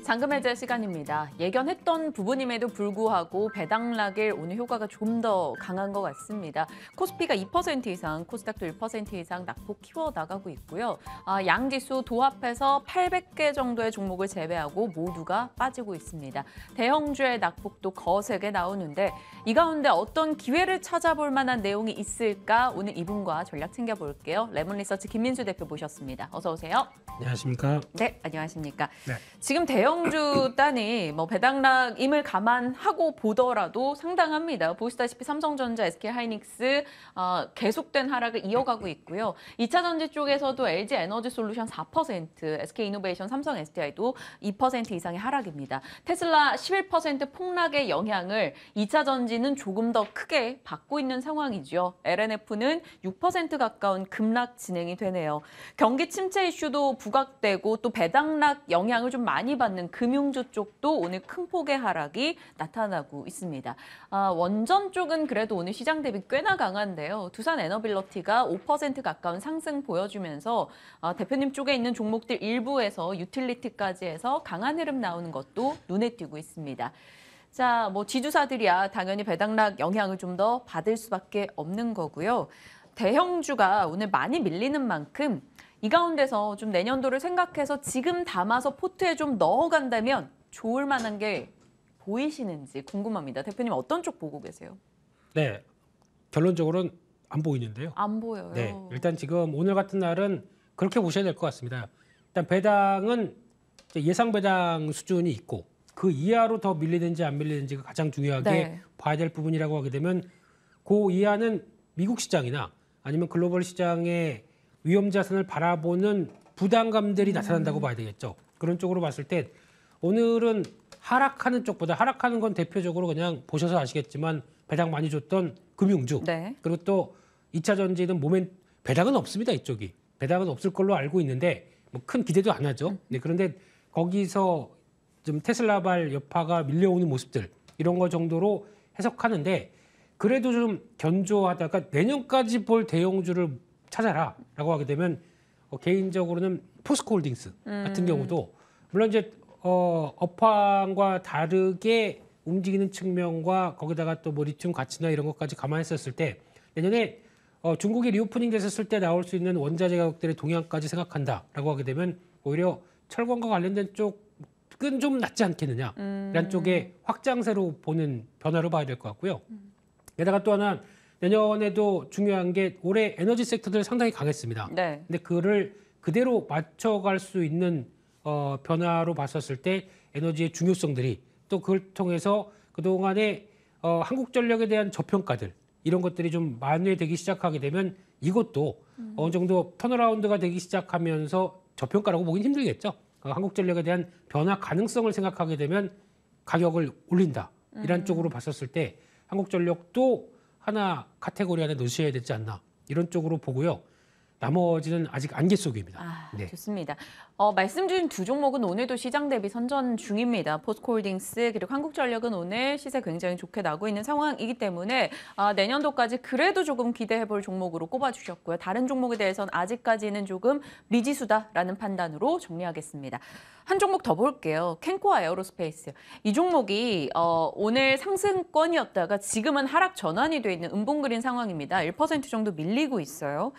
잔금 해제 시간입니다. 예견했던 부분임에도 불구하고 배당락일 오늘 효과가 좀 더 강한 것 같습니다. 코스피가 2% 이상, 코스닥도 1% 이상 낙폭 키워나가고 있고요. 양지수 도합해서 800개 정도의 종목을 제외하고 모두가 빠지고 있습니다. 대형주의 낙폭도 거세게 나오는데 이 가운데 어떤 기회를 찾아볼 만한 내용이 있을까? 오늘 이분과 전략 챙겨볼게요. 레몬리서치 김민수 대표 모셨습니다. 어서 오세요. 안녕하십니까? 네, 안녕하십니까? 네. 지금 대형주 단위 배당락임을 감안하고 보더라도 상당합니다. 보시다시피 삼성전자, SK하이닉스 계속된 하락을 이어가고 있고요. 2차 전지 쪽에서도 LG에너지솔루션 4%, SK이노베이션, 삼성 SDI도 2% 이상의 하락입니다. 테슬라 11% 폭락의 영향을 2차 전지는 조금 더 크게 받고 있는 상황이죠. LNF는 6% 가까운 급락 진행이 되네요. 경기 침체 이슈도 부각되고 또 배당락 영향을 좀 많이 받는 금융주 쪽도 오늘 큰 폭의 하락이 나타나고 있습니다. 원전 쪽은 그래도 오늘 시장 대비 꽤나 강한데요. 두산 에너빌러티가 5% 가까운 상승 보여주면서 대표님 쪽에 있는 종목들 일부에서 유틸리티까지 해서 강한 흐름 나오는 것도 눈에 띄고 있습니다. 자, 지주사들이야 당연히 배당락 영향을 좀 더 받을 수밖에 없는 거고요. 대형주가 오늘 많이 밀리는 만큼 이 가운데서 좀 내년도를 생각해서 지금 담아서 포트에 좀 넣어간다면 좋을 만한 게 보이시는지 궁금합니다. 대표님 어떤 쪽 보고 계세요? 네, 결론적으로는 안 보이는데요. 안 보여요. 네, 일단 지금 오늘 같은 날은 그렇게 보셔야 될 것 같습니다. 일단 배당은 예상 배당 수준이 있고 그 이하로 더 밀리는지 안 밀리는지가 가장 중요하게 네. 봐야 될 부분이라고 하게 되면 그 이하는 미국 시장이나 아니면 글로벌 시장의 위험 자산을 바라보는 부담감들이 나타난다고 봐야 되겠죠. 그런 쪽으로 봤을 때 오늘은 하락하는 쪽보다 하락하는 건 대표적으로 그냥 보셔서 아시겠지만 배당 많이 줬던 금융주. 네. 그리고 또 2차 전지는 배당은 없습니다. 이쪽이. 배당은 없을 걸로 알고 있는데 큰 기대도 안 하죠. 네, 그런데 거기서 좀 테슬라발 여파가 밀려오는 모습들 이런 거 정도로 해석하는데 그래도 좀 견조하다가 내년까지 볼 대형주를 찾아라라고 하게 되면 개인적으로는 포스코홀딩스 같은 경우도 물론 이제 업황과 다르게 움직이는 측면과 거기다가 또 리튬 가치나 이런 것까지 감안했었을 때 내년에 중국이 리오프닝 됐었을 때 나올 수 있는 원자재 가격들의 동향까지 생각한다라고 하게 되면 오히려 철강과 관련된 쪽은 좀 낫지 않겠느냐라는 쪽에 확장세로 보는 변화로 봐야 될 것 같고요. 게다가 또 하나 내년에도 중요한 게 올해 에너지 섹터들 상당히 강했습니다. 네. 근데 그를 그대로 맞춰갈 수 있는 변화로 봤었을 때 에너지의 중요성들이 또 그걸 통해서 그동안에 한국전력에 대한 저평가들 이런 것들이 좀 만회되기 시작하게 되면 이것도 어느 정도 턴어라운드가 되기 시작하면서 저평가라고 보긴 힘들겠죠. 한국전력에 대한 변화 가능성을 생각하게 되면 가격을 올린다. 이런 쪽으로 봤었을 때 한국전력도 하나 카테고리 안에 넣으셔야 되지 않나 이런 쪽으로 보고요. 나머지는 아직 안개 속입니다. 네. 좋습니다. 말씀 주신 두 종목은 오늘도 시장 대비 선전 중입니다. 포스코홀딩스 그리고 한국전력은 오늘 시세 굉장히 좋게 나고 있는 상황이기 때문에 내년도까지 그래도 조금 기대해볼 종목으로 꼽아주셨고요. 다른 종목에 대해서는 아직까지는 조금 미지수다라는 판단으로 정리하겠습니다. 한 종목 더 볼게요. 캔코아 에어로스페이스. 이 종목이 오늘 상승권이었다가 지금은 하락 전환이 돼 있는 음봉그린 상황입니다. 1% 정도 밀리고 있어요.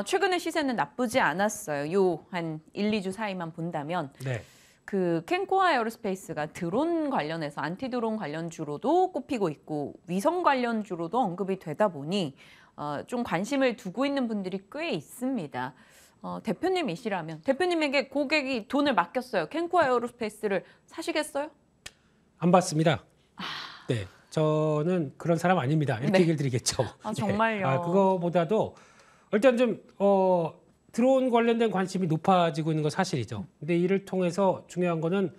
최근의 시세는 나쁘지 않았어요. 요 한 1, 2주 사이만 본다면. 네. 그 캔코아 에어로스페이스가 드론 관련해서 안티드론 관련주로도 꼽히고 있고 위성 관련주로도 언급이 되다 보니 좀 관심을 두고 있는 분들이 꽤 있습니다. 대표님이시라면 대표님에게 고객이 돈을 맡겼어요. 캔코아 에어로스페이스를 사시겠어요? 안 받습니다. 네, 저는 그런 사람 아닙니다. 이렇게 얘기를 드리겠죠. 정말요? 네. 그거보다도 일단 좀 드론 관련된 관심이 높아지고 있는 건 사실이죠. 근데 이를 통해서 중요한 거는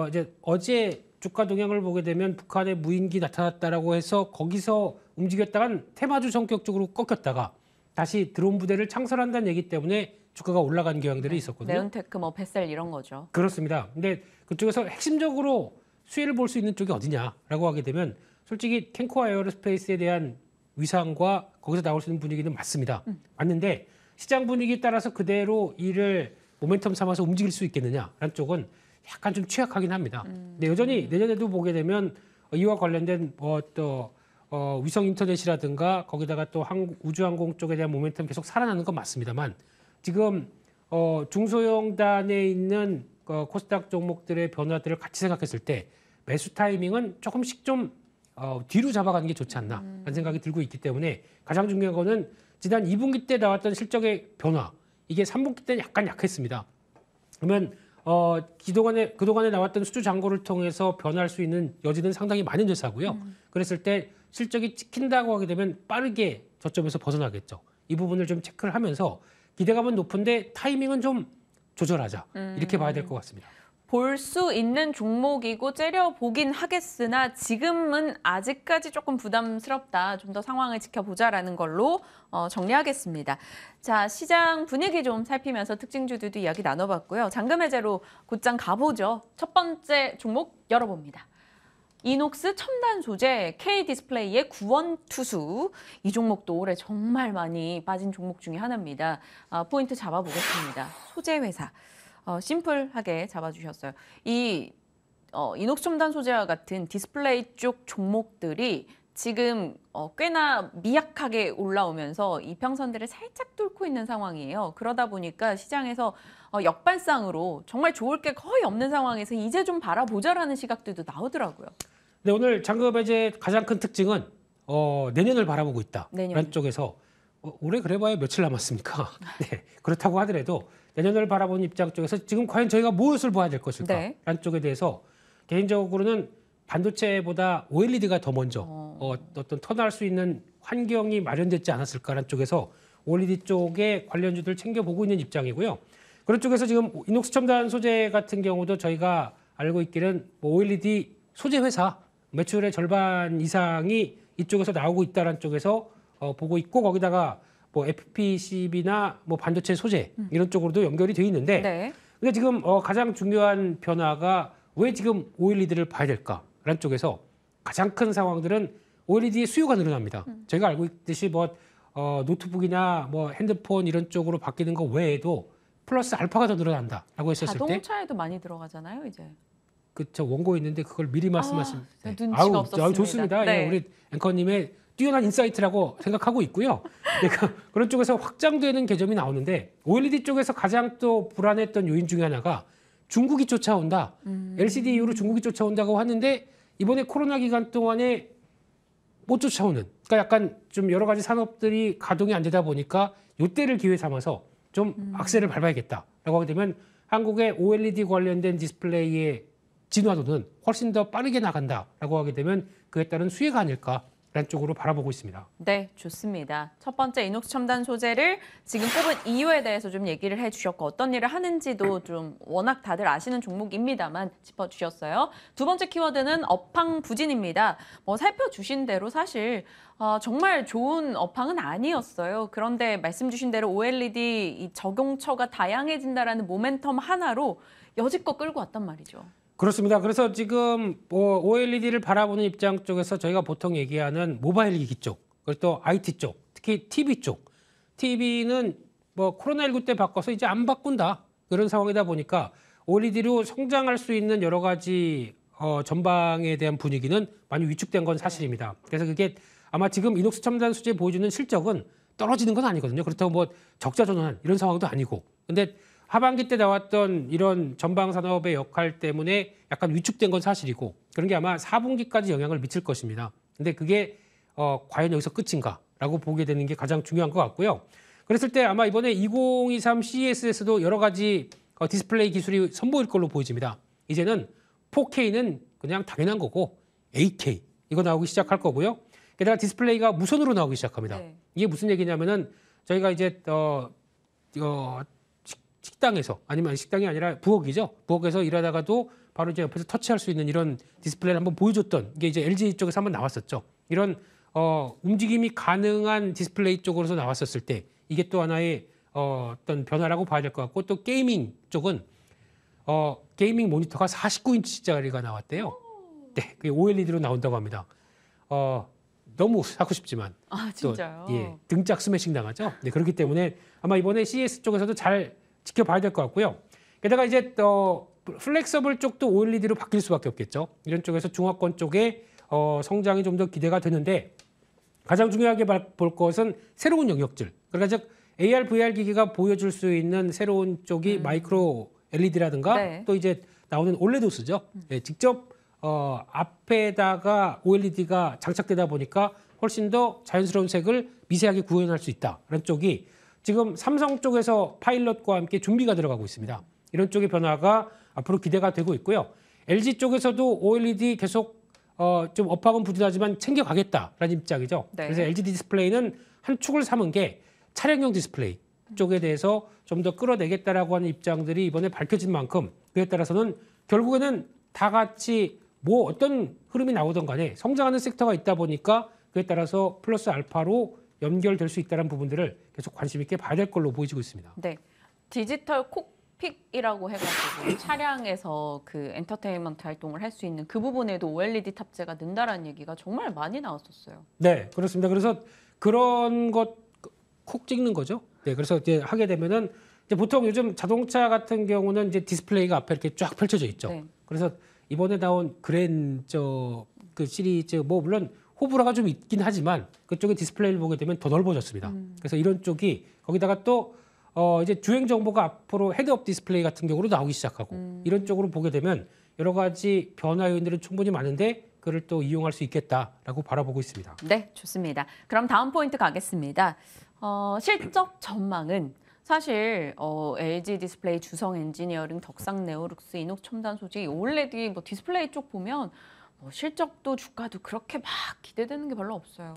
이제 어제 주가 동향을 보게 되면 북한의 무인기 나타났다라고 해서 거기서 움직였다간 테마주 성격적으로 꺾였다가 다시 드론 부대를 창설한다는 얘기 때문에 주가가 올라간 경향들이 있었거든요. 네온테크, 베셀 이런 거죠. 그렇습니다. 근데 그쪽에서 핵심적으로 수혜를 볼 수 있는 쪽이 어디냐라고 하게 되면 솔직히 캔코아 에어로스페이스에 대한 위상과 거기서 나올 수 있는 분위기는 맞습니다. 맞는데 시장 분위기에 따라서 그대로 이를 모멘텀 삼아서 움직일 수 있겠느냐라는 쪽은 약간 좀 취약하긴 합니다. 근데 여전히 내년에도 보게 되면 이와 관련된 위성 인터넷이라든가 거기다가 또 우주항공 쪽에 대한 모멘텀 계속 살아나는 건 맞습니다만 지금 중소형단에 있는 코스닥 종목들의 변화들을 같이 생각했을 때 매수 타이밍은 조금씩 좀 뒤로 잡아가는 게 좋지 않나 라는 생각이 들고 있기 때문에 가장 중요한 거는 지난 2분기 때 나왔던 실적의 변화 이게 3분기 때는 약간 약했습니다. 그러면 그동안에 나왔던 수주 잔고를 통해서 변할 수 있는 여지는 상당히 많은 회사고요. 그랬을 때 실적이 찍힌다고 하게 되면 빠르게 저점에서 벗어나겠죠. 이 부분을 좀 체크를 하면서 기대감은 높은데 타이밍은 좀 조절하자. 이렇게 봐야 될 것 같습니다. 볼 수 있는 종목이고 째려보긴 하겠으나 지금은 아직까지 조금 부담스럽다. 좀 더 상황을 지켜보자라는 걸로 정리하겠습니다. 자, 시장 분위기 좀 살피면서 특징주들도 이야기 나눠봤고요. 잔금 해제로 곧장 가보죠. 첫 번째 종목 열어봅니다. 이녹스 첨단 소재 K디스플레이의 구원투수. 이 종목도 올해 정말 많이 빠진 종목 중에 하나입니다. 포인트 잡아보겠습니다. 소재 회사. 심플하게 잡아주셨어요. 이녹스 첨단 소재와 같은 디스플레이 쪽 종목들이 지금 꽤나 미약하게 올라오면서 이평선들을 살짝 뚫고 있는 상황이에요. 그러다 보니까 시장에서 역발상으로 정말 좋을 게 거의 없는 상황에서 이제 좀 바라보자라는 시각들도 나오더라고요. 네, 오늘 잔금 해제 가장 큰 특징은 내년을 바라보고 있다. 내년. 라는 쪽에서 올해 그래봐야 며칠 남았습니까? 네, 그렇다고 하더라도 내년을 바라보는 입장 쪽에서 지금 과연 저희가 무엇을 봐야 될 것일까? 네. 라는 쪽에 대해서 개인적으로는 반도체보다 OLED가 더 먼저 어떤 턴할 수 있는 환경이 마련됐지 않았을까라는 쪽에서 OLED 쪽에 관련주들 챙겨보고 있는 입장이고요. 그런 쪽에서 지금 이녹스 첨단 소재 같은 경우도 저희가 알고 있기는 OLED 소재 회사 매출의 절반 이상이 이쪽에서 나오고 있다는 쪽에서 보고 있고 거기다가 뭐 FPCB나 뭐 반도체 소재 이런 쪽으로도 연결이 돼 있는데 네. 근데 지금 가장 중요한 변화가 왜 지금 OLED를 봐야 될까라는 쪽에서 가장 큰 상황들은 OLED의 수요가 늘어납니다. 저희가 알고 있듯이 뭐 노트북이나 뭐 핸드폰 이런 쪽으로 바뀌는 거 외에도 플러스 알파가 더 늘어난다라고 했었을 때 자동차에도 많이 들어가잖아요, 이제. 그쵸 원고 있는데 그걸 미리 말씀하시면 눈치가 없었습니다. 좋습니다. 네. 예, 우리 앵커님의 뛰어난 인사이트라고 생각하고 있고요. 네, 그런 쪽에서 확장되는 개점이 나오는데 OLED 쪽에서 가장 또 불안했던 요인 중에 하나가 중국이 쫓아온다. LCD 이후로 중국이 쫓아온다고 하는데 이번에 코로나 기간 동안에 못 쫓아오는. 그러니까 약간 좀 여러 가지 산업들이 가동이 안 되다 보니까 이때를 기회 삼아서 좀 악셀을 밟아야겠다라고 하게 되면 한국의 OLED 관련된 디스플레이의 진화도는 훨씬 더 빠르게 나간다라고 하게 되면 그에 따른 수혜가 아닐까라는 쪽으로 바라보고 있습니다. 네, 좋습니다. 첫 번째 이녹스 첨단 소재를 지금 꼽은 이유에 대해서 좀 얘기를 해주셨고 어떤 일을 하는지도 좀 워낙 다들 아시는 종목입니다만 짚어주셨어요. 두 번째 키워드는 업황 부진입니다. 뭐 살펴주신 대로 사실 정말 좋은 업황은 아니었어요. 그런데 말씀 주신 대로 OLED 이 적용처가 다양해진다라는 모멘텀 하나로 여지껏 끌고 왔단 말이죠. 그렇습니다. 그래서 지금 OLED를 바라보는 입장 쪽에서 저희가 보통 얘기하는 모바일 기기 쪽, 그리고 또 IT 쪽, 특히 TV 쪽. TV는 뭐 코로나19 때 바꿔서 이제 안 바꾼다. 그런 상황이다 보니까 OLED로 성장할 수 있는 여러 가지 전방에 대한 분위기는 많이 위축된 건 사실입니다. 그래서 그게 아마 지금 이녹스 첨단 소재 보여주는 실적은 떨어지는 건 아니거든요. 그렇다고 뭐 적자 전환 이런 상황도 아니고. 근데 하반기 때 나왔던 이런 전방 산업의 역할 때문에 약간 위축된 건 사실이고 그런 게 아마 4분기까지 영향을 미칠 것입니다. 근데 그게 과연 여기서 끝인가라고 보게 되는 게 가장 중요한 것 같고요. 그랬을 때 아마 이번에 2023 CES에서도 여러 가지 디스플레이 기술이 선보일 걸로 보여집니다. 이제는 4K는 그냥 당연한 거고 8K 이거 나오기 시작할 거고요. 게다가 디스플레이가 무선으로 나오기 시작합니다. 네. 이게 무슨 얘기냐면은 저희가 이제 식당에서 아니면 식당이 아니라 부엌이죠. 부엌에서 일하다가도 바로 이제 옆에서 터치할 수 있는 이런 디스플레이를 한번 보여줬던 게 이제 LG 쪽에서 한번 나왔었죠. 이런 움직임이 가능한 디스플레이 쪽으로서 나왔었을 때 이게 또 하나의 어떤 변화라고 봐야 될 것 같고 또 게이밍 쪽은 게이밍 모니터가 49인치짜리가 나왔대요. 네, 그게 OLED로 나온다고 합니다. 너무 사고 싶지만 아 또 진짜요? 예, 등짝 스매싱 당하죠. 네, 그렇기 때문에 아마 이번에 CES 쪽에서도 잘 지켜봐야 될 것 같고요. 게다가 이제 플렉서블 쪽도 OLED로 바뀔 수밖에 없겠죠. 이런 쪽에서 중화권 쪽에 성장이 좀 더 기대가 되는데 가장 중요하게 볼 것은 새로운 영역들. 그러니까 즉 AR, VR 기기가 보여줄 수 있는 새로운 쪽이 마이크로 LED라든가 네. 또 이제 나오는 올레도스죠. 예, 직접 앞에다가 OLED가 장착되다 보니까 훨씬 더 자연스러운 색을 미세하게 구현할 수 있다라는 쪽이 지금 삼성 쪽에서 파일럿과 함께 준비가 들어가고 있습니다. 이런 쪽의 변화가 앞으로 기대가 되고 있고요. LG 쪽에서도 OLED 계속 좀 업황은 부진하지만 챙겨가겠다라는 입장이죠. 네. 그래서 LG 디스플레이는 한 축을 삼은 게 차량용 디스플레이 쪽에 대해서 좀 더 끌어내겠다라고 하는 입장들이 이번에 밝혀진 만큼 그에 따라서는 결국에는 다 같이 뭐 어떤 흐름이 나오던 간에 성장하는 섹터가 있다 보니까 그에 따라서 플러스 알파로 연결될 수 있다는 부분들을 계속 관심 있게 봐야 될 걸로 보이고 있습니다. 네. 디지털 콕핏이라고 해가지고 차량에서 그 엔터테인먼트 활동을 할 수 있는 그 부분에도 OLED 탑재가 는다라는 얘기가 정말 많이 나왔었어요. 네, 그렇습니다. 그래서 그런 것 콕 찍는 거죠. 네, 그래서 이제 하게 되면은 이제 보통 요즘 자동차 같은 경우는 이제 디스플레이가 앞에 이렇게 쫙 펼쳐져 있죠. 네. 그래서 이번에 나온 그 시리즈 뭐 물론 호불호가 좀 있긴 하지만 그쪽에 디스플레이를 보게 되면 더 넓어졌습니다. 그래서 이런 쪽이 거기다가 또 이제 주행 정보가 앞으로 헤드업 디스플레이 같은 경우로 나오기 시작하고 이런 쪽으로 보게 되면 여러 가지 변화 요인들은 충분히 많은데 그를 또 이용할 수 있겠다라고 바라보고 있습니다. 네, 좋습니다. 그럼 다음 포인트 가겠습니다. 실적 전망은 사실 LG 디스플레이, 주성 엔지니어링, 덕상 네오룩스, 이녹 첨단 소재, OLED 뭐 디스플레이 쪽 보면 뭐 실적도 주가도 그렇게 막 기대되는 게 별로 없어요.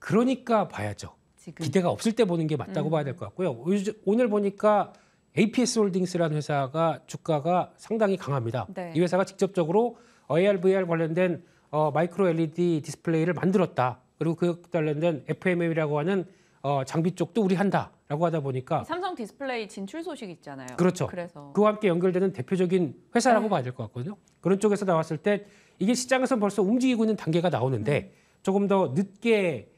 그러니까 봐야죠. 지금. 기대가 없을 때 보는 게 맞다고 봐야 될 것 같고요. 오늘 보니까 APS 홀딩스라는 회사가 주가가 상당히 강합니다. 네. 이 회사가 직접적으로 AR, VR 관련된 마이크로 LED 디스플레이를 만들었다. 그리고 그 관련된 FMM이라고 하는 장비 쪽도 우리 한다라고 하다 보니까 삼성 디스플레이 진출 소식 있잖아요. 그렇죠. 그래서 그와 함께 연결되는 대표적인 회사라고 네. 봐야 될 것 같거든요. 그런 쪽에서 나왔을 때 이게 시장에서 벌써 움직이고 있는 단계가 나오는데 조금 더 늦게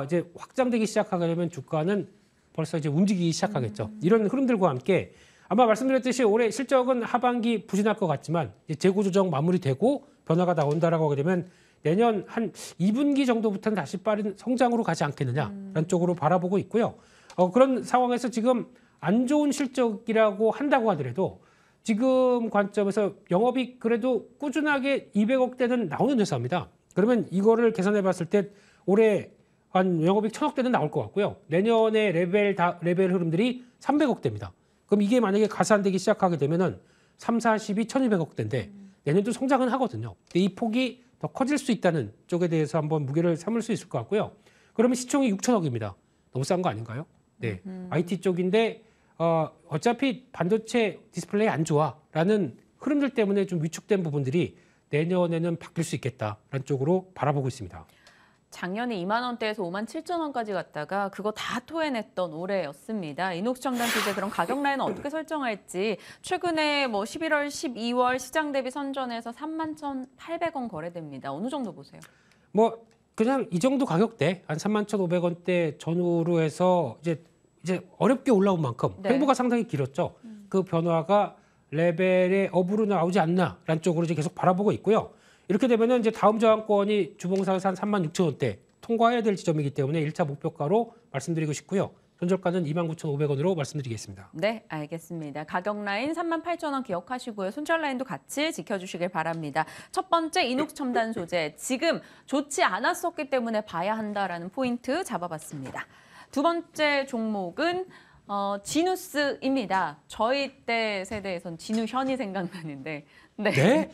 이제 확장되기 시작하게 되면 주가는 벌써 이제 움직이기 시작하겠죠. 이런 흐름들과 함께 아마 말씀드렸듯이 올해 실적은 하반기 부진할 것 같지만 이제 재고 조정 마무리되고 변화가 나온다라고 하게 되면 내년 한 2분기 정도부터는 다시 빠른 성장으로 가지 않겠느냐라는 쪽으로 바라보고 있고요. 그런 상황에서 지금 안 좋은 실적이라고 한다고 하더라도 지금 관점에서 영업이익 그래도 꾸준하게 200억대는 나오는 회사입니다. 그러면 이거를 계산해 봤을 때 올해 한 영업이익 1000억대는 나올 것 같고요. 내년에 레벨 흐름들이 300억대입니다. 그럼 이게 만약에 가산되기 시작하게 되면은 3, 40이 1200억대인데 내년도 성장은 하거든요. 근데 이 폭이 더 커질 수 있다는 쪽에 대해서 한번 무게를 삼을 수 있을 것 같고요. 그러면 시총이 6천억입니다. 너무 싼 거 아닌가요? 네, IT 쪽인데 어차피 반도체 디스플레이 안 좋아라는 흐름들 때문에 좀 위축된 부분들이 내년에는 바뀔 수 있겠다라는 쪽으로 바라보고 있습니다. 작년에 2만 원대에서 5만 7천 원까지 갔다가 그거 다 토해냈던 올해였습니다. 이녹스 첨단 소재 그런 가격 라인은 어떻게 설정할지 최근에 뭐 11월, 12월 시장 대비 선전에서 3만 1,800원 거래됩니다. 어느 정도 보세요? 뭐 그냥 이 정도 가격대 한 31,500원대 전후로 해서 이제 어렵게 올라온 만큼 네. 횡보가 상당히 길었죠. 그 변화가 레벨의 업으로 나오지 않나라는 쪽으로 이제 계속 바라보고 있고요. 이렇게 되면은 이제 다음 저항권이 주봉상에서 한 36,000원대 통과해야 될 지점이기 때문에 1차 목표가로 말씀드리고 싶고요. 손절가는 29,500원으로 말씀드리겠습니다. 네, 알겠습니다. 가격 라인 38,000원 기억하시고요. 손절 라인도 같이 지켜주시길 바랍니다. 첫 번째 이녹스 첨단 소재 지금 좋지 않았었기 때문에 봐야 한다라는 포인트 잡아봤습니다. 두 번째 종목은 지누스입니다. 저희 때 세대에선 진우현이 생각나는데 네. 네?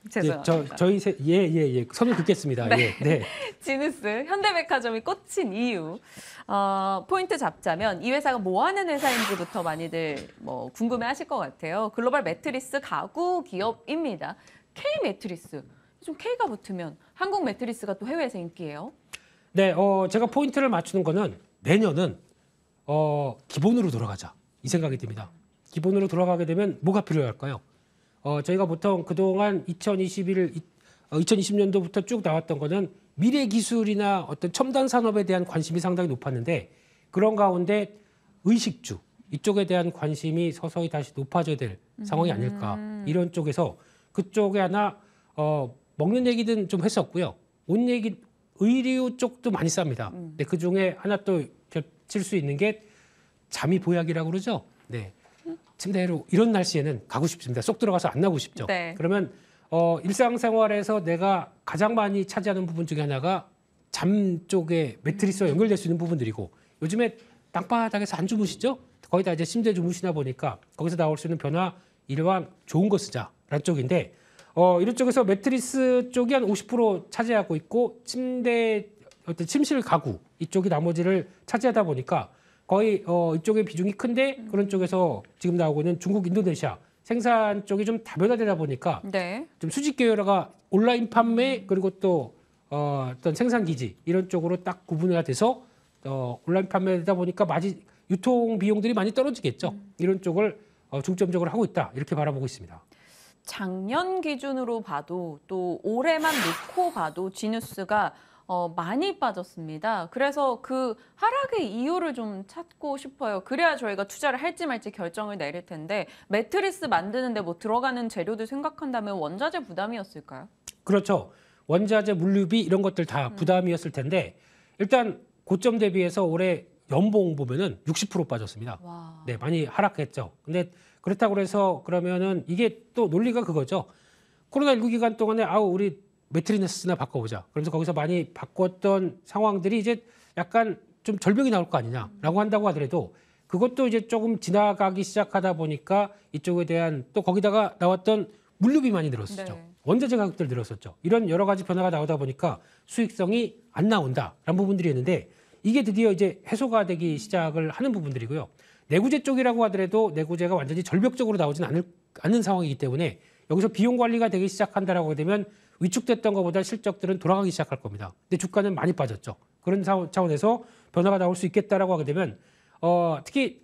죄송합니다. 저희 예. 선을 긋겠습니다. 네. 예. 네. 지누스 현대백화점이 꽂힌 이유 포인트 잡자면 이 회사가 뭐 하는 회사인지부터 많이들 뭐 궁금해하실 것 같아요. 글로벌 매트리스 가구 기업입니다. K 매트리스 좀 K가 붙으면 한국 매트리스가 또 해외에서 인기예요. 네, 제가 포인트를 맞추는 거는 내년은 기본으로 돌아가자 이 생각이 듭니다. 기본으로 돌아가게 되면 뭐가 필요할까요? 저희가 보통 그동안 2021 2020년도부터 쭉 나왔던 거는 미래 기술이나 어떤 첨단 산업에 대한 관심이 상당히 높았는데 그런 가운데 의식주 이쪽에 대한 관심이 서서히 다시 높아져야 될 상황이 아닐까 이런 쪽에서 그쪽에 하나 먹는 얘기든 좀 했었고요. 옷 얘기 의류 쪽도 많이 쌉니다. 근데 그 중에 하나 또 겹칠 수 있는 게 잠이 보약이라고 그러죠. 네. 침대로 이런 날씨에는 가고 싶습니다. 쏙 들어가서 안 나오고 싶죠. 네. 그러면 일상생활에서 내가 가장 많이 차지하는 부분 중에 하나가 잠 쪽에 매트리스와 연결될 수 있는 부분들이고 요즘에 땅바닥에서 안 주무시죠? 거의 다 이제 침대에 주무시나 보니까 거기서 나올 수 있는 변화 이러한 좋은 거 쓰자라는 쪽인데 이런 쪽에서 매트리스 쪽이 한 50% 차지하고 있고 침대 어떤 침실 가구 이쪽이 나머지를 차지하다 보니까 거의 이쪽의 비중이 큰데 그런 쪽에서 지금 나오고 있는 중국, 인도네시아 생산 쪽이 좀 다변화되다 보니까 네. 좀 수직 계열화가 온라인 판매 그리고 또 어떤 생산 기지 이런 쪽으로 딱 구분화 돼서 온라인 판매되다 보니까 유통 비용들이 많이 떨어지겠죠. 이런 쪽을 중점적으로 하고 있다 이렇게 바라보고 있습니다. 작년 기준으로 봐도 또 올해만 놓고 봐도 지누스가 많이 빠졌습니다. 그래서 그 하락의 이유를 좀 찾고 싶어요. 그래야 저희가 투자를 할지 말지 결정을 내릴 텐데 매트리스 만드는데 뭐 들어가는 재료들 생각한다면 원자재 부담이었을까요? 그렇죠. 원자재, 물류비 이런 것들 다 부담이었을 텐데 일단 고점 대비해서 올해 연봉 보면은 60% 빠졌습니다. 와. 네, 많이 하락했죠. 근데 그렇다고 해서 그러면은 이게 또 논리가 그거죠. 코로나19 기간 동안에 우리 매트리스나 바꿔보자. 그래서 거기서 많이 바꿨던 상황들이 이제 약간 좀 절벽이 나올 거 아니냐라고 한다고 하더라도 그것도 이제 조금 지나가기 시작하다 보니까 이쪽에 대한 또 거기다가 나왔던 물류비 많이 늘었었죠. 네. 원자재 가격들 늘었었죠. 이런 여러 가지 변화가 나오다 보니까 수익성이 안 나온다라는 부분들이 있는데 이게 드디어 이제 해소가 되기 시작을 하는 부분들이고요. 내구재 쪽이라고 하더라도 내구재가 완전히 절벽적으로 나오진 않는 상황이기 때문에 여기서 비용 관리가 되기 시작한다라고 하게 되면 위축됐던 것보다 실적들은 돌아가기 시작할 겁니다. 근데 주가는 많이 빠졌죠. 그런 차원에서 변화가 나올 수 있겠다라고 하게 되면 특히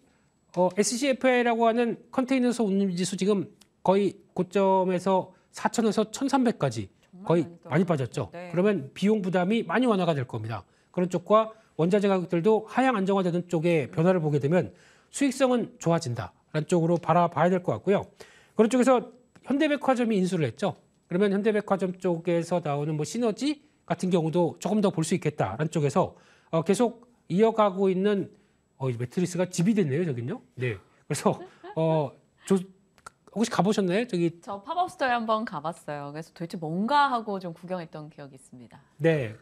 SCFI라고 하는 컨테이너소 운임지수 지금 거의 고점에서 4,000에서 1,300까지 거의 많이 빠졌죠. 네. 그러면 비용 부담이 많이 완화가 될 겁니다. 그런 쪽과 원자재 가격들도 하향 안정화되는 쪽에 변화를 보게 되면 수익성은 좋아진다라는 쪽으로 바라봐야 될 것 같고요. 그런 쪽에서 현대백화점이 인수를 했죠. 그러면 현대백화점 쪽에서 나오는 뭐 시너지 같은 경우도 조금 더 볼 수 있겠다라는 쪽에서 계속 이어가고 있는 매트리스가 집이 됐네요, 저긴요. 네. 그래서 혹시 가보셨나요? 저기 저 팝업 스토어에 한번 가봤어요. 그래서 도대체 뭔가 하고 좀 구경했던 기억이 있습니다. 네,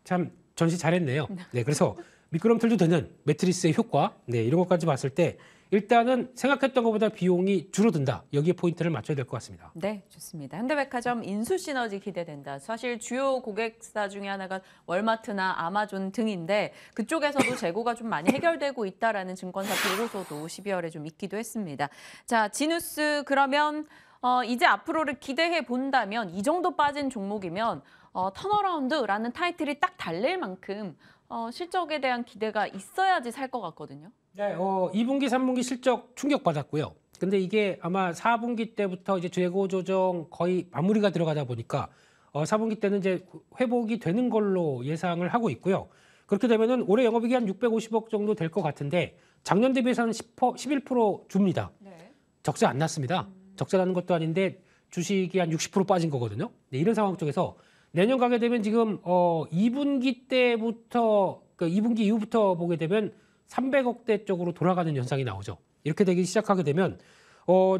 참 전시 잘했네요. 네, 그래서 미끄럼틀도 되는 매트리스의 효과, 네, 이런 것까지 봤을 때 일단은 생각했던 것보다 비용이 줄어든다. 여기에 포인트를 맞춰야 될 것 같습니다. 네, 좋습니다. 현대백화점 인수 시너지 기대된다. 사실 주요 고객사 중에 하나가 월마트나 아마존 등인데 그쪽에서도 재고가 좀 많이 해결되고 있다라는 증권사 보고서도 12월에 좀 있기도 했습니다. 자, 지누스 그러면 이제 앞으로를 기대해 본다면 이 정도 빠진 종목이면 턴어라운드라는 타이틀이 딱 달릴 만큼 실적에 대한 기대가 있어야지 살 것 같거든요. 네, 2분기, 3분기 실적 충격받았고요. 근데 이게 아마 4분기 때부터 이제 재고 조정 거의 마무리가 들어가다 보니까 4분기 때는 이제 회복이 되는 걸로 예상을 하고 있고요. 그렇게 되면은 올해 영업이익이 한 650억 정도 될 것 같은데 작년 대비해서는 11% 줍니다. 네. 적자 안 났습니다. 적자라는 것도 아닌데 주식이 한 60% 빠진 거거든요. 네, 이런 상황 쪽에서 내년 가게 되면 지금 2분기 때부터 2분기 이후부터 보게 되면 300억대 쪽으로 돌아가는 현상이 나오죠. 이렇게 되기 시작하게 되면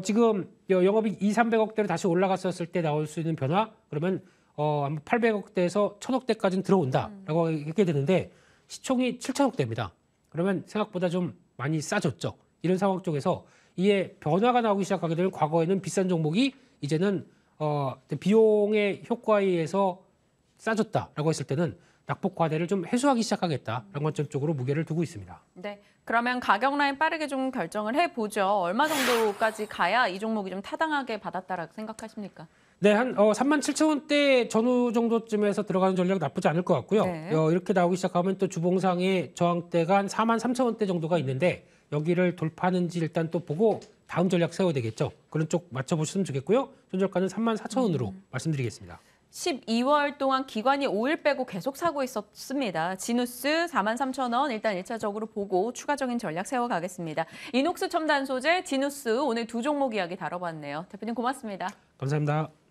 지금 영업이익 300억대로 다시 올라갔었을 때 나올 수 있는 변화 그러면 800억대에서 1000억대까지는 들어온다라고 이렇게 되는데 시총이 7천억대입니다. 그러면 생각보다 좀 많이 싸졌죠. 이런 상황 쪽에서 이에 변화가 나오기 시작하게 되면 과거에는 비싼 종목이 이제는 비용의 효과에 의해서 싸졌다라고 했을 때는 낙폭 과대를 좀 해소하기 시작하겠다라는 관점 쪽으로 무게를 두고 있습니다. 네, 그러면 가격 라인 빠르게 좀 결정을 해보죠. 얼마 정도까지 가야 이 종목이 좀 타당하게 받았다라고 생각하십니까? 네, 한 37,000원대 전후 정도쯤에서 들어가는 전략 나쁘지 않을 것 같고요. 네. 이렇게 나오기 시작하면 또 주봉상의 저항대가 한 43,000원대 정도가 있는데 여기를 돌파하는지 일단 또 보고 다음 전략 세워야 되겠죠. 그런 쪽 맞춰보셨으면 좋겠고요. 손절가는 34,000원으로 말씀드리겠습니다. 12월 동안 기관이 5일 빼고 계속 사고 있었습니다. 지누스 43,000원 일단 1차적으로 보고 추가적인 전략 세워가겠습니다. 이녹스 첨단 소재, 지누스 오늘 두 종목 이야기 다뤄봤네요. 대표님 고맙습니다. 감사합니다.